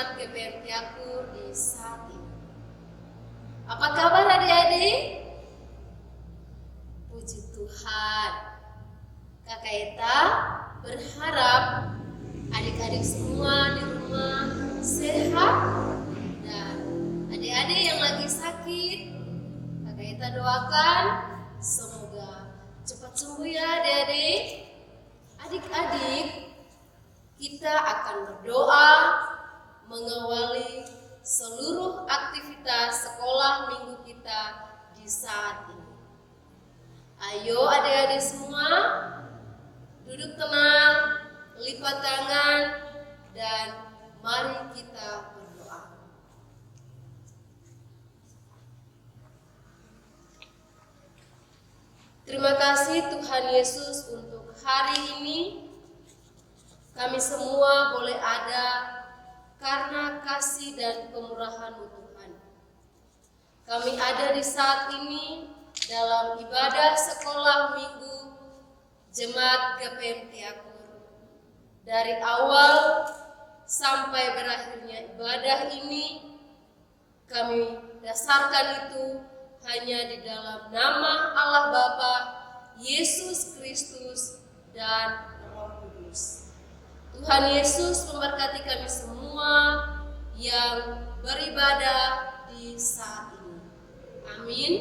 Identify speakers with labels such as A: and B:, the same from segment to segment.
A: jemaat GPMT aku di saat ini. Apa kabar adik-adik? Puji Tuhan. Kakak Eta berharap adik-adik semua di rumah sehat, dan adik-adik yang lagi sakit, Kakak Eta doakan semoga cepat sembuh ya adik-adik. Adik-adik, kita akan berdoa mengawali seluruh aktivitas sekolah minggu kita di saat ini. Ayo adik-adik semua, duduk tenang, lipat tangan, dan mari kita berdoa. Terima kasih Tuhan Yesus untuk hari ini. Kami semua boleh ada karena kasih dan kemurahan-Mu Tuhan. Kami ada di saat ini dalam ibadah sekolah minggu Jemaat GPMT Akur. Dari awal sampai berakhirnya ibadah ini, kami dasarkan itu hanya di dalam nama Allah Bapa, Yesus Kristus, dan Roh Kudus. Tuhan Yesus memberkati kami semua yang beribadah di saat ini. Amin.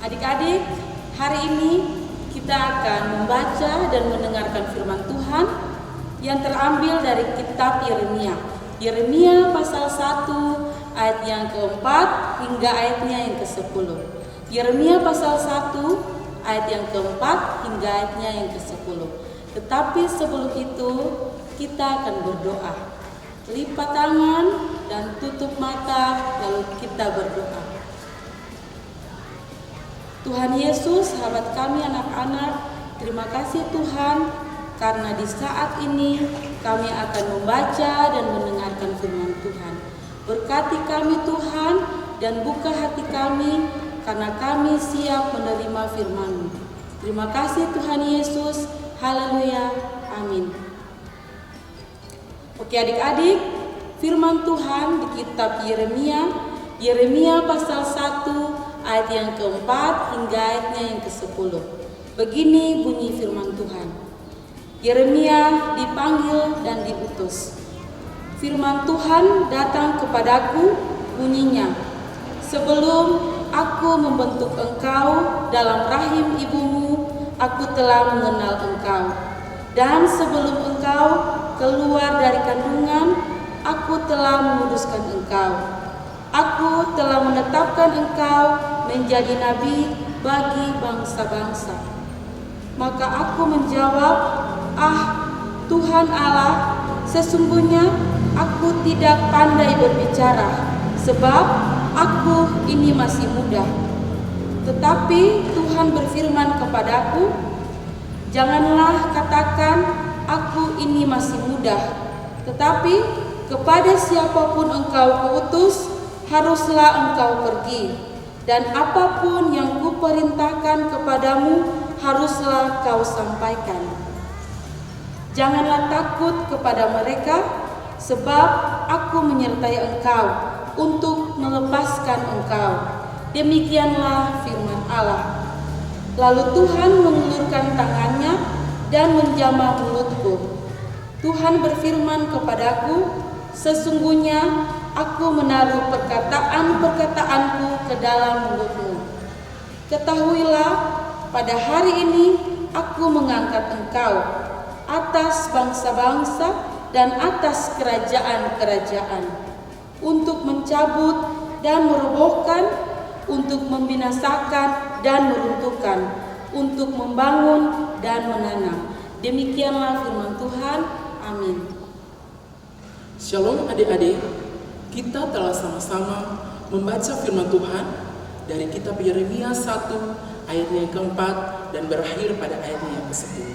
B: Adik-adik, hari ini kita akan membaca dan mendengarkan firman Tuhan yang terambil dari kitab Yeremia. Yeremia pasal 1 ayat yang keempat hingga ayatnya yang ke-10. Yeremia pasal 1 ayat yang keempat hingga ayatnya yang ke-10. Tetapi sebelum itu kita akan berdoa. Lipat tangan dan tutup mata, lalu kita berdoa. Tuhan Yesus, sahabat kami anak-anak, terima kasih Tuhan, karena di saat ini kami akan membaca dan mendengarkan firman Tuhan. Berkati kami Tuhan dan buka hati kami, karena kami siap menerima firman-Mu. Terima kasih Tuhan Yesus, haleluya, amin. Oke adik-adik, firman Tuhan di kitab Yeremia pasal 1 ayat yang keempat hingga ayatnya yang ke-10. Begini bunyi firman Tuhan. Yeremia dipanggil dan diutus. Firman Tuhan datang kepadaku, bunyinya, sebelum aku membentuk engkau dalam rahim ibumu, aku telah mengenal engkau. Dan sebelum engkau keluar dari kandungan, aku telah menguduskan engkau. Aku telah menetapkan engkau menjadi nabi bagi bangsa-bangsa. Maka aku menjawab, Tuhan Allah, sesungguhnya aku tidak pandai berbicara, sebab aku ini masih muda. Tetapi Tuhan berfirman kepadaku, janganlah katakan aku ini masih muda, tetapi kepada siapapun engkau kuutus, haruslah engkau pergi, dan apapun yang kuperintahkan kepadamu, haruslah kau sampaikan. Janganlah takut kepada mereka, sebab aku menyertai engkau untuk melepaskan engkau. Demikianlah firman Allah. Lalu Tuhan mengulurkan tangannya dan menjamah mulutku. Tuhan berfirman kepadaku, sesungguhnya aku menaruh perkataan-perkataanku ke dalam mulutmu. Ketahuilah, pada hari ini aku mengangkat engkau atas bangsa-bangsa dan atas kerajaan-kerajaan, untuk mencabut dan merobohkan, untuk membinasakan dan meruntuhkan, untuk membangun dan menanam. Demikianlah firman Tuhan. Amin.
C: Shalom adik-adik, kita telah sama-sama membaca firman Tuhan dari kitab Yeremia 1 ayatnya yang keempat dan berakhir pada ayatnya yang ke-10.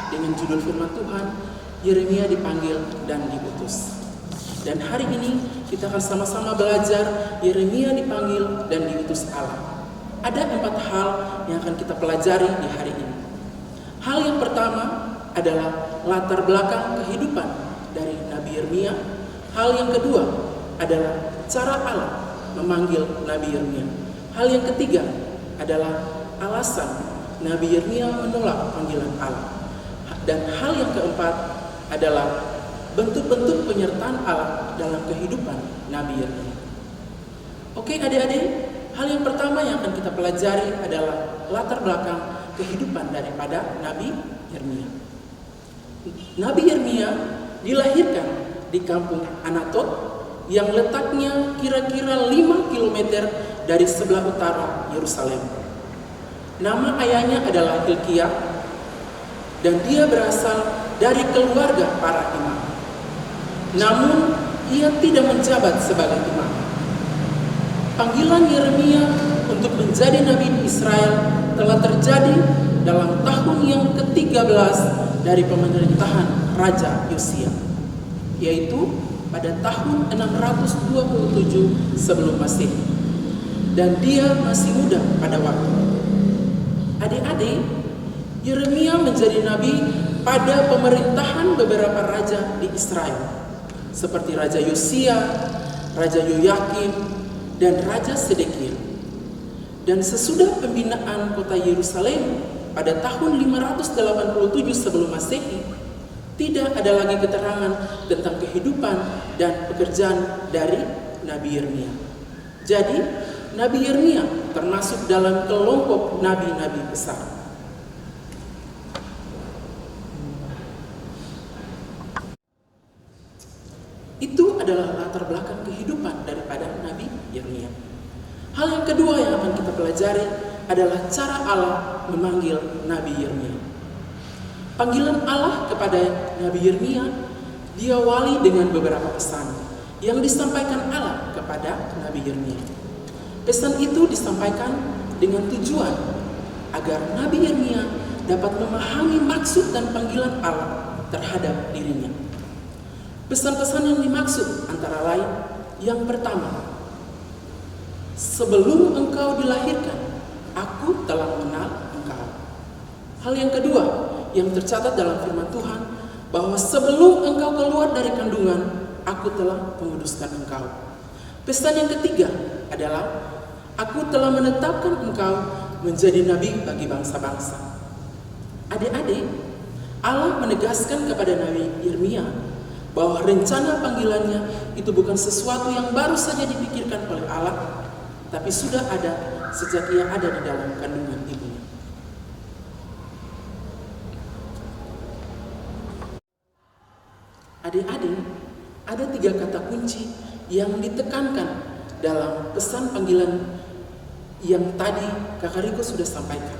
C: Dengan judul firman Tuhan, Yeremia dipanggil dan diutus. Dan hari ini kita akan sama-sama belajar Yeremia dipanggil dan diutus Allah. ada 4 hal yang akan kita pelajari di hari ini. Hal yang pertama adalah latar belakang kehidupan dari Nabi Yeremia. Hal yang kedua adalah cara Allah memanggil Nabi Yeremia. Hal yang ketiga adalah alasan Nabi Yeremia menolak panggilan Allah. Dan hal yang keempat adalah bentuk-bentuk penyertaan Allah dalam kehidupan Nabi Yeremia. Oke adik-adik, hal yang pertama yang akan kita pelajari adalah latar belakang kehidupan daripada Nabi Yeremia. Nabi Yeremia dilahirkan di kampung Anatot yang letaknya kira-kira 5 km dari sebelah utara Yerusalem. Nama ayahnya adalah Hilkiah dan dia berasal dari keluarga para imam. Namun ia tidak menjabat sebagai imam. Panggilan Yeremia untuk menjadi nabi di Israel telah terjadi dalam tahun yang ke-13 dari pemerintahan Raja Yosia, yaitu pada tahun 627 sebelum Masehi. Dan dia masih muda pada waktu itu. Adik-adik, Yeremia menjadi nabi pada pemerintahan beberapa raja di Israel, seperti Raja Yosia, Raja Yoyakim, dan Raja Sedekia. Dan sesudah pembinaan kota Yerusalem pada tahun 587 sebelum Masehi, tidak ada lagi keterangan tentang kehidupan dan pekerjaan dari Nabi Yeremia. Jadi, Nabi Yeremia termasuk dalam kelompok nabi-nabi besar. Itu adalah latar belakang kehidupan daripada Nabi Yeremia. Hal yang kedua yang akan kita pelajari adalah cara Allah memanggil Nabi Yeremia. Panggilan Allah kepada Nabi Yeremia diawali dengan beberapa pesan yang disampaikan Allah kepada Nabi Yeremia. Pesan itu disampaikan dengan tujuan agar Nabi Yeremia dapat memahami maksud dan panggilan Allah terhadap dirinya. Pesan-pesan yang dimaksud antara lain, yang pertama, sebelum engkau dilahirkan, aku telah mengenal engkau. Hal yang kedua yang tercatat dalam firman Tuhan, bahwa sebelum engkau keluar dari kandungan, aku telah menguduskan engkau. Pesan yang ketiga adalah, aku telah menetapkan engkau menjadi nabi bagi bangsa-bangsa. Adik-adik, Allah menegaskan kepada Nabi Yeremia bahwa rencana panggilannya itu bukan sesuatu yang baru saja dipikirkan oleh Allah, tapi sudah ada sejak ia ada di dalam kandungan ibunya. Adik-adik, ada 3 kata kunci yang ditekankan dalam pesan panggilan yang tadi Kakak Riko sudah sampaikan.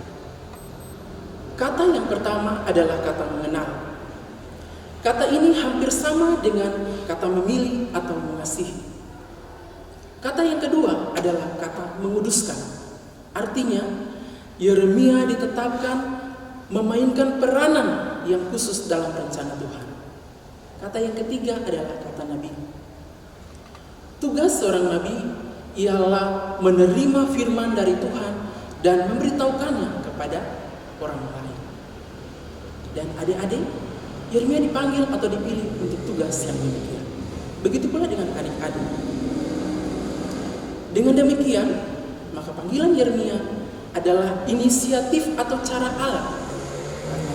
C: Kata yang pertama adalah kata mengenal. Kata ini hampir sama dengan kata memilih atau mengasihi. Kata yang kedua adalah kata menguduskan. Artinya, Yeremia ditetapkan memainkan peranan yang khusus dalam rencana Tuhan. Kata yang ketiga adalah kata nabi. Tugas seorang nabi ialah menerima firman dari Tuhan dan memberitahukannya kepada orang lain. Dan adik-adik, Yeremia dipanggil atau dipilih untuk tugas yang demikian. Begitu pula dengan adik-adik. Dengan demikian, maka panggilan Yeremia adalah inisiatif atau cara Allah.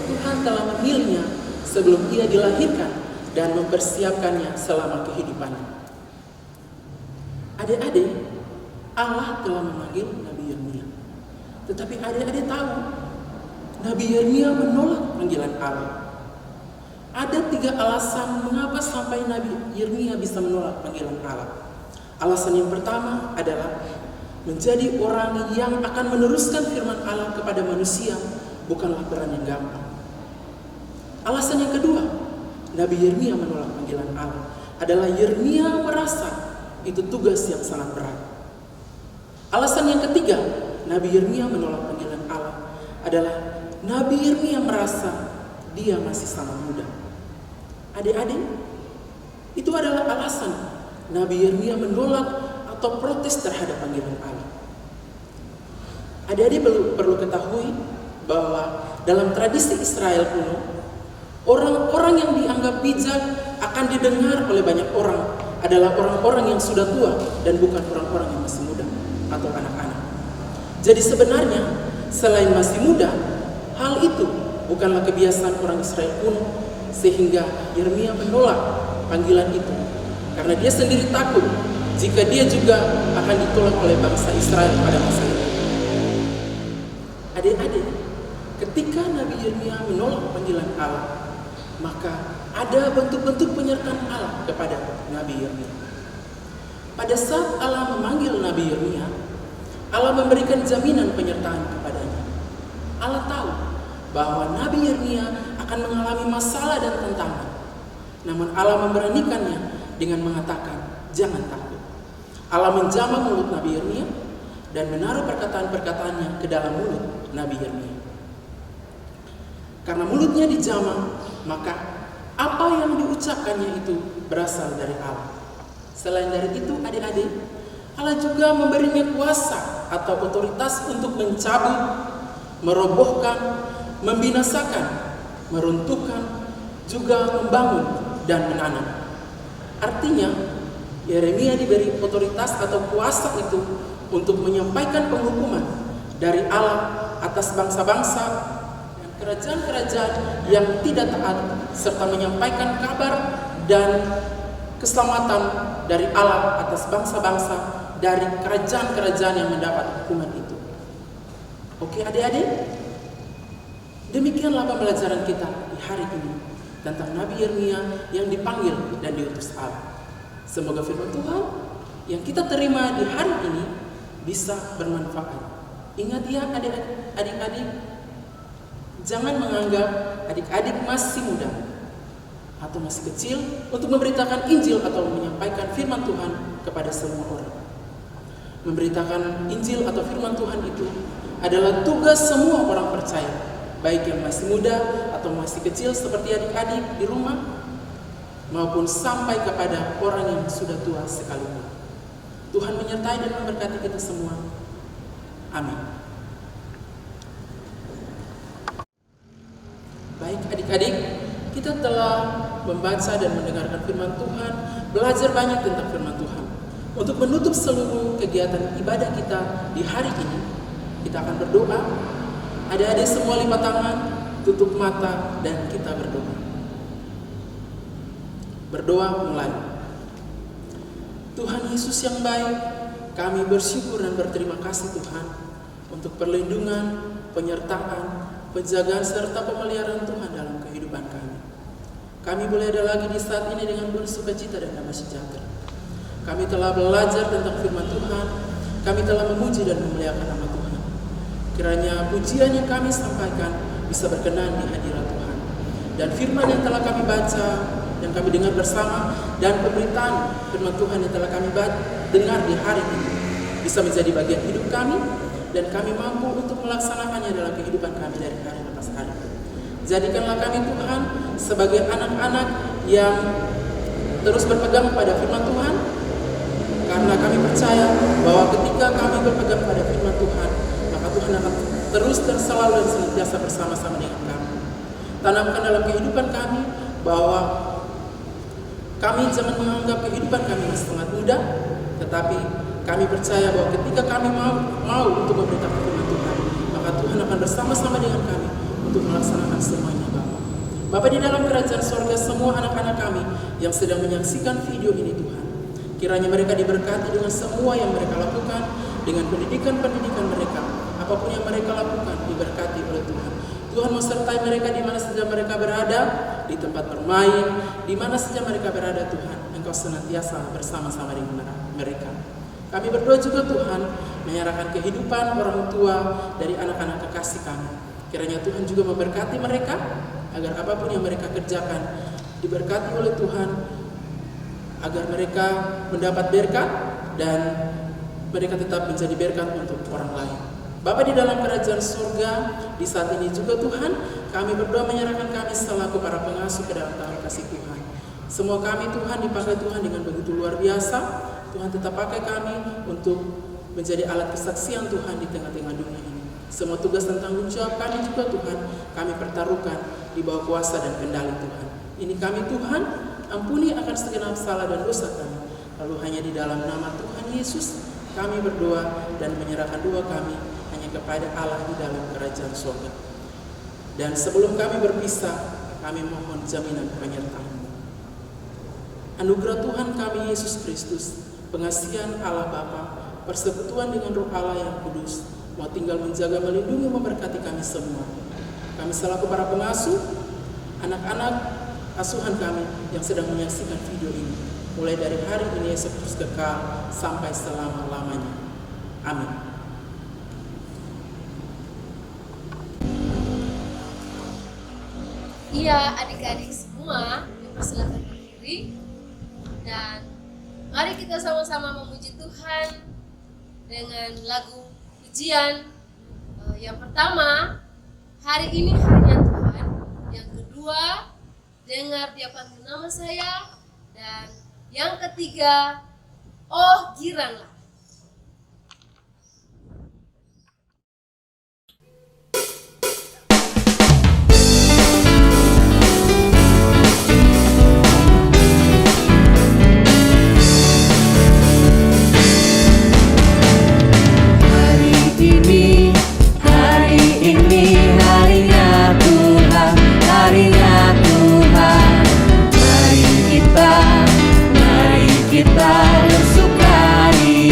C: Tuhan telah memilihnya sebelum ia dilahirkan dan mempersiapkannya selama kehidupannya. Adik-adik, Allah telah memanggil Nabi Yeremia. Tetapi adik-adik tahu, Nabi Yeremia menolak panggilan Allah. Ada 3 alasan mengapa sampai Nabi Yeremia bisa menolak panggilan Allah. Alasan yang pertama adalah menjadi orang yang akan meneruskan firman Allah kepada manusia bukanlah peran yang gampang. Alasan yang kedua, Nabi Yeremia menolak panggilan Allah adalah Yeremia merasa itu tugas yang sangat berat. Alasan yang ketiga, Nabi Yeremia menolak panggilan Allah adalah Nabi Yeremia merasa dia masih sangat muda. Adik-adik, itu adalah alasan Nabi Yeremia menolak atau protes terhadap panggilan Allah. Adik-adik perlu ketahui bahwa dalam tradisi Israel kuno, orang-orang yang dianggap bijak akan didengar oleh banyak orang adalah orang-orang yang sudah tua dan bukan orang-orang yang masih muda atau anak-anak. Jadi sebenarnya selain masih muda, hal itu bukanlah kebiasaan orang Israel kuno, sehingga Yeremia menolak panggilan itu karena dia sendiri takut jika dia juga akan ditolak oleh bangsa Israel pada masa itu. Adik-adik, ketika Nabi Yeremia menolak panggilan Allah, maka ada bentuk-bentuk penyertaan Allah kepada Nabi Yeremia. Pada saat Allah memanggil Nabi Yeremia, Allah memberikan jaminan penyertaan kepadanya. Allah tahu bahwa Nabi Yeremia akan mengalami masalah dan tantangan. Namun Allah memberanikannya dengan mengatakan, jangan takut. Allah menjamah mulut Nabi Yeremia dan menaruh perkataan-perkataannya ke dalam mulut Nabi Yeremia. Karena mulutnya dijamah, maka apa yang diucapkannya itu berasal dari Allah. Selain dari itu, adik-adik, Allah juga memberinya kuasa atau otoritas untuk mencabut, merobohkan, membinasakan, meruntuhkan, juga membangun dan menanam. Artinya, Yeremia diberi otoritas atau kuasa itu untuk menyampaikan penghukuman dari Allah atas bangsa-bangsa dan kerajaan-kerajaan yang tidak taat, serta menyampaikan kabar dan keselamatan dari Allah atas bangsa-bangsa dari kerajaan-kerajaan yang mendapat hukuman itu. Oke adik-adik, demikianlah pembelajaran kita di hari ini tentang Nabi Yeremia yang dipanggil dan diutus Allah. Semoga firman Tuhan yang kita terima di hari ini bisa bermanfaat. Ingat ya adik-adik, jangan menganggap adik-adik masih muda atau masih kecil untuk memberitakan Injil atau menyampaikan firman Tuhan kepada semua orang. Memberitakan Injil atau firman Tuhan itu adalah tugas semua orang percaya, baik yang masih muda atau masih kecil seperti adik-adik di rumah, maupun sampai kepada orang yang sudah tua sekalipun. Tuhan menyertai dan memberkati kita semua. Amin. Baik adik-adik, kita telah membaca dan mendengarkan firman Tuhan, belajar banyak tentang firman Tuhan. Untuk menutup seluruh kegiatan ibadah kita di hari ini, kita akan berdoa. Adik-adik semua lipat tangan, tutup mata, dan kita berdoa. Berdoa mulai. Tuhan Yesus yang baik, kami bersyukur dan berterima kasih Tuhan untuk perlindungan, penyertaan, penjagaan serta pemeliharaan Tuhan dalam kehidupan kami. Kami boleh ada lagi di saat ini dengan penuh sukacita dan damai sejahtera. Kami telah belajar tentang firman Tuhan, kami telah memuji dan memuliakan nama Tuhan. Kiranya pujian yang kami sampaikan bisa berkenan di hadirat Tuhan. Dan firman yang telah kami baca dan kami dengar bersama, dan pemberitaan firman Tuhan yang telah kami dengar di hari ini bisa menjadi bagian hidup kami, dan kami mampu untuk melaksanakannya dalam kehidupan kami dari hari lepas hari. Jadikanlah kami Tuhan sebagai anak-anak yang terus berpegang pada firman Tuhan, karena kami percaya bahwa ketika kami berpegang pada firman Tuhan, maka Tuhan akan terus dan selalu dan senantiasa bersama-sama dengan kami. Tanamkan dalam kehidupan kami bahwa kami jangan menganggap kehidupan kami masih sangat muda, tetapi kami percaya bahwa ketika kami mau untuk memberitakan firman Tuhan, maka Tuhan akan bersama-sama dengan kami untuk melaksanakan semuanya. Bapa di dalam kerajaan sorga, semua anak-anak kami yang sedang menyaksikan video ini Tuhan, kiranya mereka diberkati dengan semua yang mereka lakukan, dengan pendidikan-pendidikan mereka, apapun yang mereka lakukan diberkati oleh Tuhan. Tuhan menyertai mereka di mana saja mereka berada, di tempat bermain, di mana saja mereka berada Tuhan. Engkau senantiasa bersama-sama dengan mereka. Kami berdoa juga Tuhan, menyerahkan kehidupan orang tua dari anak-anak kekasih kami. Kiranya Tuhan juga memberkati mereka, agar apapun yang mereka kerjakan diberkati oleh Tuhan, agar mereka mendapat berkat dan mereka tetap menjadi berkat untuk orang lain. Bapa di dalam kerajaan surga, di saat ini juga Tuhan, kami berdoa menyerahkan kami selaku para pengasuh ke dalam tangan kasih Tuhan. Semua kami Tuhan dipakai Tuhan dengan begitu luar biasa. Tuhan tetap pakai kami untuk menjadi alat kesaksian Tuhan di tengah-tengah dunia ini. Semua tugas dan tanggung jawab kami juga Tuhan, kami pertaruhkan di bawah kuasa dan kendali Tuhan. Ini kami Tuhan, ampuni akan segenap salah dan dosa kami. Lalu hanya di dalam nama Tuhan Yesus kami berdoa dan menyerahkan doa kami hanya kepada Allah di dalam kerajaan surga. Dan sebelum kami berpisah, kami mohon jaminan penyertaan-Mu. Anugerah Tuhan kami Yesus Kristus, pengasihan Allah Bapa, persekutuan dengan Roh Allah yang kudus, mau tinggal menjaga, melindungi, memberkati kami semua. Kami selaku para pengasuh, anak-anak asuhan kami yang sedang menyaksikan video ini, mulai dari hari ini terus kekal sampai selama-lamanya. Amin.
A: Iya, adik-adik semua dipersilakan berdiri dan mari kita sama-sama memuji Tuhan dengan lagu pujian. Yang pertama, hari ini harinya Tuhan. Yang kedua, dengar Dia panggil nama saya. Dan yang ketiga, oh giranglah.
D: Kita bersukari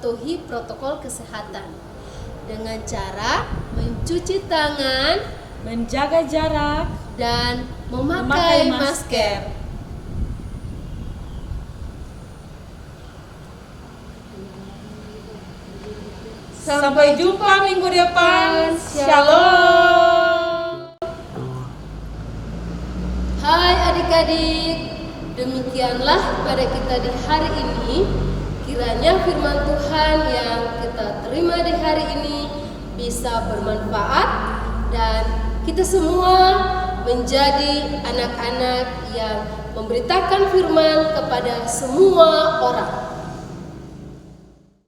A: mematuhi protokol kesehatan dengan cara mencuci tangan
B: menjaga jarak,
A: dan memakai masker.
B: Sampai jumpa minggu depan. Shalom.
A: Hai adik-adik, demikianlah pada kita di hari ini. Kiranya firman Tuhan yang kita terima di hari ini bisa bermanfaat dan kita semua menjadi anak-anak yang memberitakan firman kepada semua orang.